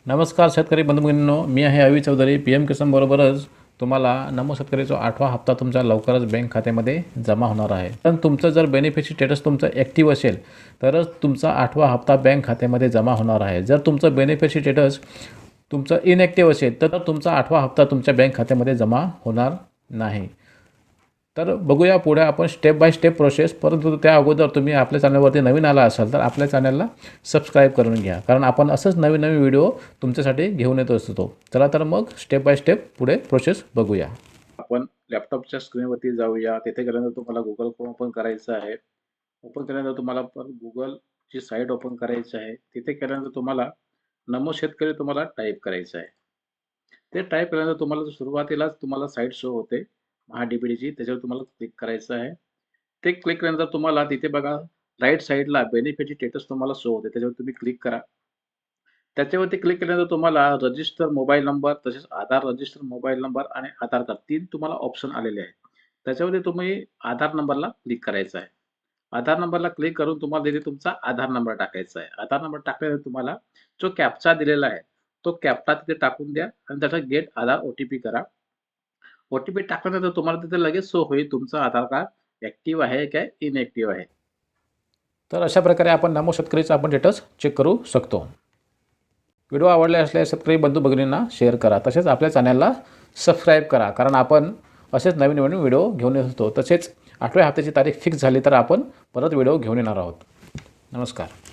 नमस्कार शेतकरी बंधू-भगिनींनो, मी आहे अवी चौधरी. पी एम किसान बरोबरच तुम्हाला नमो शेतकरीचा 8वा हप्ता तुमच्या लवकरच बँक खात्यामध्ये जमा होणार आहे. पण तुमचं जर बेनिफिट स्टेटस तुमचं ॲक्टिव्ह असेल तरच तुमचा 8वा हप्ता बँक खात्यामध्ये जमा होणार आहे. जर तुमचं बेनिफिट स्टेटस तुमचं इनॲक्टिव्ह असेल तर तुमचा 8वा हप्ता तुमच्या बँक खात्यामध्ये जमा होणार नाही. तर बघूया पुढे आपण स्टेप बाय स्टेप प्रोसेस. परंतु त्या अगोदर तुम्ही आपल्या चॅनलवरती नवीन आला असाल तर आपल्या चॅनलला सबस्क्राईब करून घ्या, कारण आपण असंच नवीन नवीन व्हिडिओ तुमच्यासाठी घेऊन येत असतो. चला तर मग स्टेप बाय स्टेप पुढे प्रोसेस बघूया. आपण लॅपटॉपच्या स्क्रीनवरती जाऊया. तिथे गेल्यानंतर तुम्हाला गुगल क्रोम ओपन करायचं आहे. ओपन केल्यानंतर तुम्हाला पण गुगलची साईट ओपन करायची आहे. तिथे केल्यानंतर तुम्हाला नमो शेतकरी तुम्हाला टाईप करायचं आहे. ते टाईप केल्यानंतर तुम्हाला सुरुवातीलाच तुम्हाला साईट शो होते महा-डी-बी-डीची, त्याच्यावर तुम्हाला क्लिक करायचं आहे. ते क्लिक केल्यानंतर तुम्हाला तिथे बघा राईट साईडला बेनिफिट स्टेटस तुम्हाला शो होते, त्याच्यावर तुम्ही क्लिक करा. त्याच्यावरती क्लिक केल्यानंतर तुम्हाला रजिस्टर मोबाईल नंबर, तसेच आधार रजिस्टर मोबाईल नंबर आणि आधार कार्ड 3 तुम्हाला ऑप्शन आलेले आहेत. त्याच्यावरती तुम्ही आधार नंबरला क्लिक करायचं आहे. आधार नंबरला क्लिक करून तुम्हाला तिथे तुमचा आधार नंबर टाकायचा आहे. आधार नंबर टाकल्यानंतर तुम्हाला जो कॅप्चा दिलेला आहे, तो कॅप्चा तिथे टाकून द्या आणि त्याचा गेट आधार ओ-टी-पी करा. ओ-टी-पी टाकल्यानंतर तुम्हाला तिथे लगेच शो होईल तुमचं आधार कार्ड ॲक्टिव्ह आहे का इनॲक्टिव्ह आहे. तर अशा प्रकारे आपण नमो शेतकरीचा आपण स्टेटस चेक करू शकतो. व्हिडिओ आवडले असल्यास शेतकरी बंधू भगिनींना शेअर करा. तसेच आपल्या चॅनलला सबस्क्राईब करा, कारण आपण असेच नवीन नवीन व्हिडिओ घेऊन येत असतो. तसेच 8व्या हप्त्याची तारीख फिक्स झाली तर आपण परत व्हिडिओ घेऊन येणार आहोत. नमस्कार.